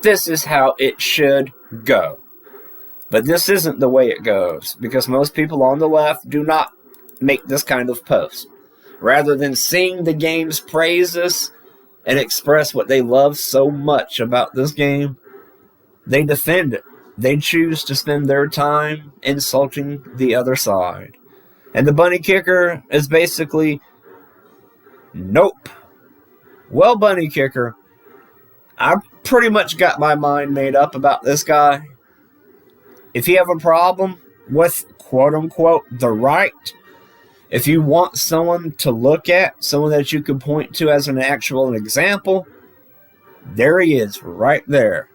this is how it should go. But this isn't the way it goes, because most people on the left do not make this kind of post. Rather than sing the game's praises and express what they love so much about this game, they defend it. They choose to spend their time insulting the other side. And the bunny kicker is basically, nope. Well, bunny kicker, I pretty much got my mind made up about this guy. If you have a problem with, quote-unquote, the right, if you want someone to look at, someone that you can point to as an actual example, there he is, right there.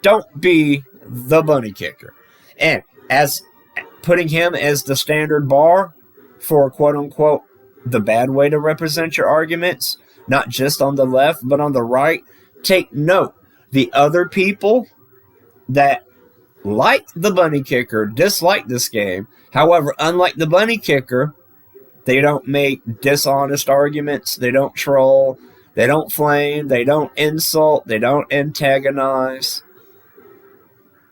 Don't be the bunny kicker. And as putting him as the standard bar for, quote-unquote, the bad way to represent your arguments, not just on the left, but on the right, take note. The other people that like the bunny kicker dislike this game. However, unlike the bunny kicker, they don't make dishonest arguments. They don't troll. They don't flame. They don't insult. They don't antagonize.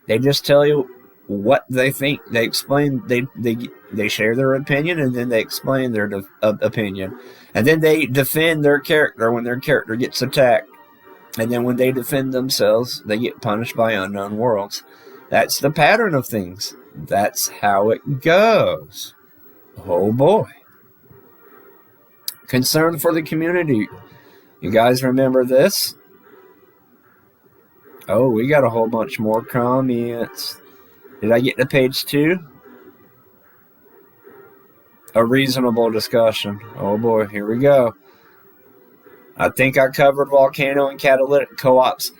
They just tell you what they think. They explain. They share their opinion, and then they explain their opinion. And then they defend their character when their character gets attacked. And then when they defend themselves, they get punished by unknown worlds. That's the pattern of things. That's how it goes. Oh boy. Concern for the community. You guys remember this? Oh, we got a whole bunch more comments. Did I get to page 2? A reasonable discussion. Oh boy, here we go. I think I covered volcano and catalytic co-ops.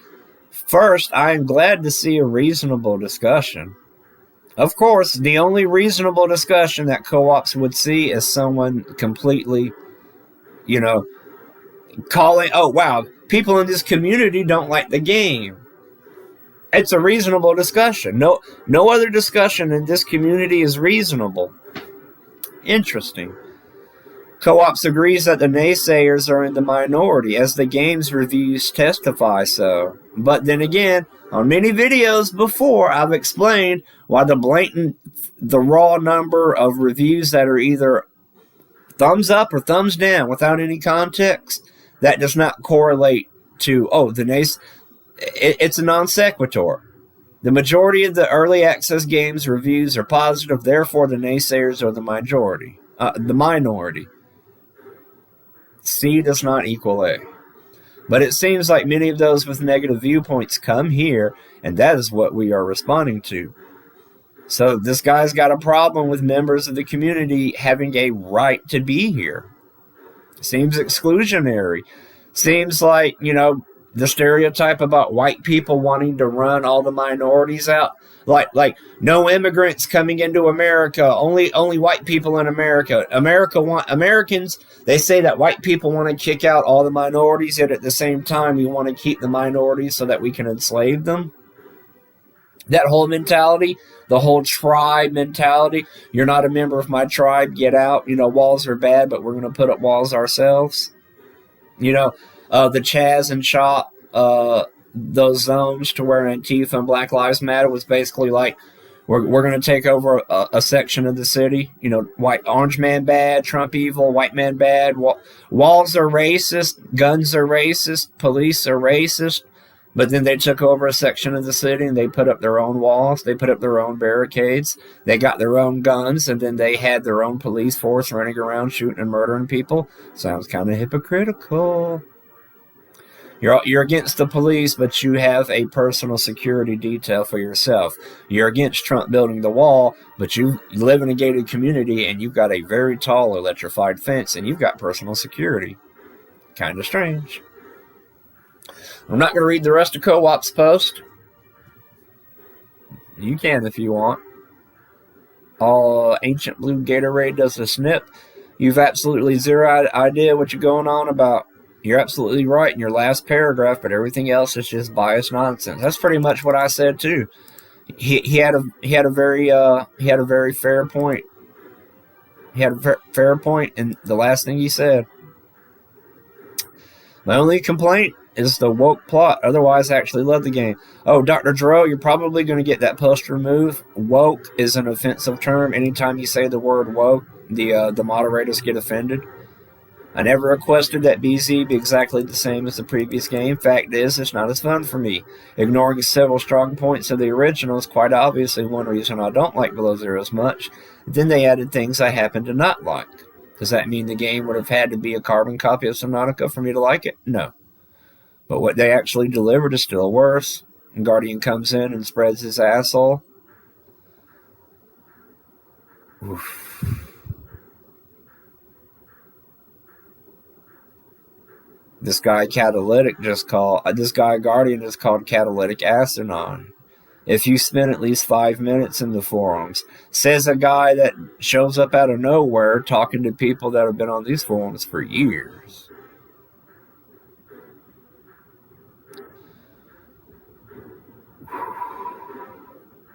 First, I am glad to see a reasonable discussion. Of course, the only reasonable discussion that co-ops would see is someone completely, calling, oh wow, people in this community don't like the game. It's a reasonable discussion. No other discussion in this community is reasonable. Interesting. Co-ops agrees that the naysayers are in the minority, as the game's reviews testify so. But then again, on many videos before, I've explained why the raw number of reviews that are either thumbs up or thumbs down without any context, that does not correlate to, it's a non sequitur. The majority of the early access games reviews are positive, therefore the naysayers are the minority. C does not equal A. But it seems like many of those with negative viewpoints come here, and that is what we are responding to. So this guy's got a problem with members of the community having a right to be here. Seems exclusionary. Seems like, the stereotype about white people wanting to run all the minorities out. Like no immigrants coming into America, only white people in America. Americans, they say that white people want to kick out all the minorities, yet at the same time we want to keep the minorities so that we can enslave them. That whole mentality, the whole tribe mentality, you're not a member of my tribe, get out. Walls are bad, but we're going to put up walls ourselves. The Chaz and Chop, those zones to where Antifa and Black Lives Matter was basically like, we're going to take over a section of the city. White orange man bad, Trump evil, white man bad. Walls are racist, guns are racist, police are racist. But then they took over a section of the city and they put up their own walls. They put up their own barricades. They got their own guns, and then they had their own police force running around shooting and murdering people. Sounds kind of hypocritical. You're against the police, but you have a personal security detail for yourself. You're against Trump building the wall, but you live in a gated community and you've got a very tall electrified fence and you've got personal security. Kind of strange. I'm not going to read the rest of Co-op's post. You can if you want. Ancient Blue Gatorade does a snip. You've absolutely zero idea what you're going on about. You're absolutely right in your last paragraph, but everything else is just biased nonsense. That's pretty much what I said too. He had a very fair point. He had a fair point in the last thing he said. My only complaint is the woke plot. Otherwise, I actually love the game. Oh, Dr. Dro, you're probably going to get that post removed. Woke is an offensive term. Anytime you say the word woke, the moderators get offended. I never requested that BZ be exactly the same as the previous game. Fact is, it's not as fun for me. Ignoring several strong points of the original is quite obviously one reason I don't like Below Zero as much. Then they added things I happen to not like. Does that mean the game would have had to be a carbon copy of Subnautica for me to like it? No. But what they actually delivered is still worse. And Guardian comes in and spreads his asshole. Oof. This guy Guardian is called Catalytic Asinine. If you spend at least 5 minutes in the forums, says a guy that shows up out of nowhere talking to people that have been on these forums for years.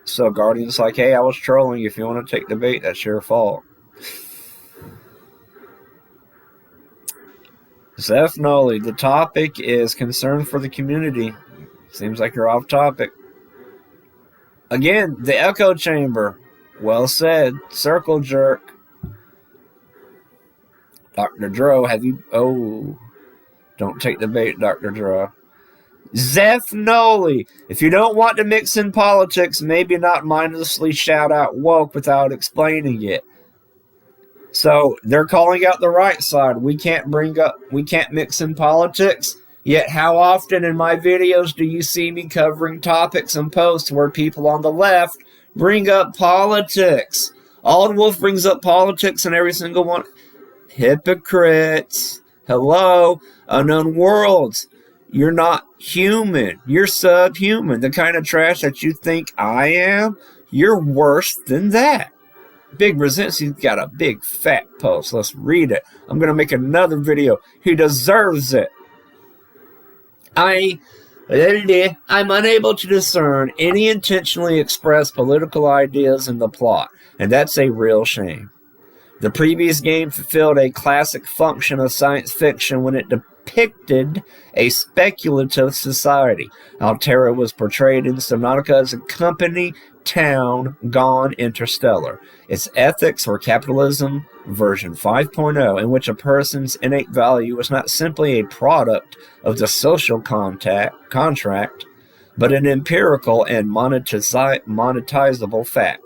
So Guardian's like, hey, I was trolling. If you want to take the bait, that's your fault. Zeph Nolly, the topic is concern for the community. Seems like you're off topic. Again, the echo chamber. Well said. Circle jerk. Dr. Dro, have you... Oh. Don't take the bait, Dr. Dro. Zeph Nolly. If you don't want to mix in politics, maybe not mindlessly shout out woke without explaining it. So they're calling out the right side. We can't mix in politics. Yet how often in my videos do you see me covering topics and posts where people on the left bring up politics? AuldWolf brings up politics in every single one. Hypocrites. Hello. Unknown worlds. You're not human. You're subhuman. The kind of trash that you think I am, you're worse than that. Big Resents, he's got a big fat post. Let's read it. I'm going to make another video. He deserves it. I'm unable to discern any intentionally expressed political ideas in the plot, and that's a real shame. The previous game fulfilled a classic function of science fiction when it depicted a speculative society. Altera was portrayed in Subnautica as a company town gone interstellar. Its ethics were capitalism version 5.0, in which a person's innate value was not simply a product of the social contract, but an empirical and monetizable fact.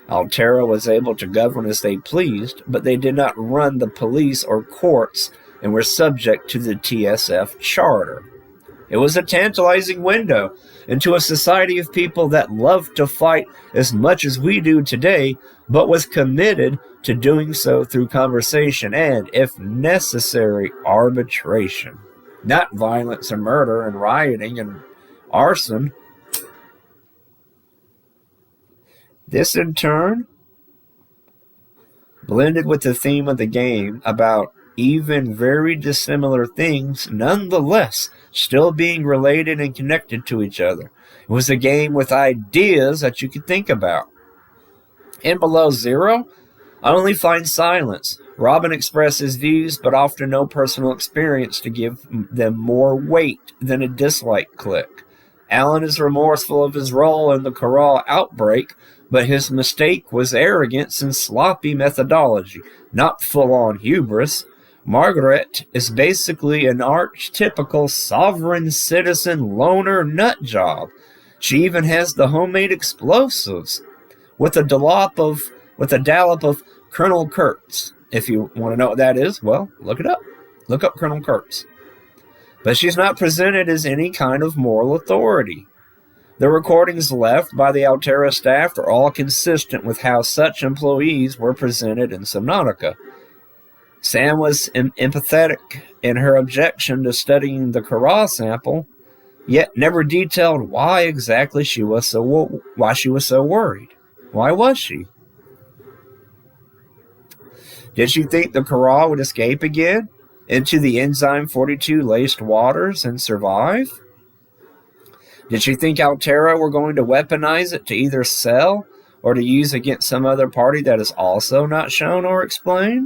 Altera was able to govern as they pleased, but they did not run the police or courts and were subject to the TSF charter. It was a tantalizing window into a society of people that loved to fight as much as we do today, but was committed to doing so through conversation and, if necessary, arbitration. Not violence and murder and rioting and arson. This, in turn, blended with the theme of the game about even very dissimilar things, nonetheless, still being related and connected to each other. It was a game with ideas that you could think about. In Below Zero, I only find silence. Robin expresses views, but often no personal experience to give them more weight than a dislike click. Alan is remorseful of his role in the Corral outbreak, but his mistake was arrogance and sloppy methodology, not full-on hubris. Margaret is basically an archetypical sovereign citizen loner nut job. She even has the homemade explosives with a dollop of Colonel Kurtz. If you want to know what that is, well, look it up. Look up Colonel Kurtz. But she's not presented as any kind of moral authority. The recordings left by the Altera staff are all consistent with how such employees were presented in Subnautica. Sam was empathetic in her objection to studying the Kara sample, yet never detailed why exactly she was so worried. Why was she? Did she think the Kara would escape again into the Enzyme 42 laced waters and survive? Did she think Altera were going to weaponize it to either sell or to use against some other party that is also not shown or explained?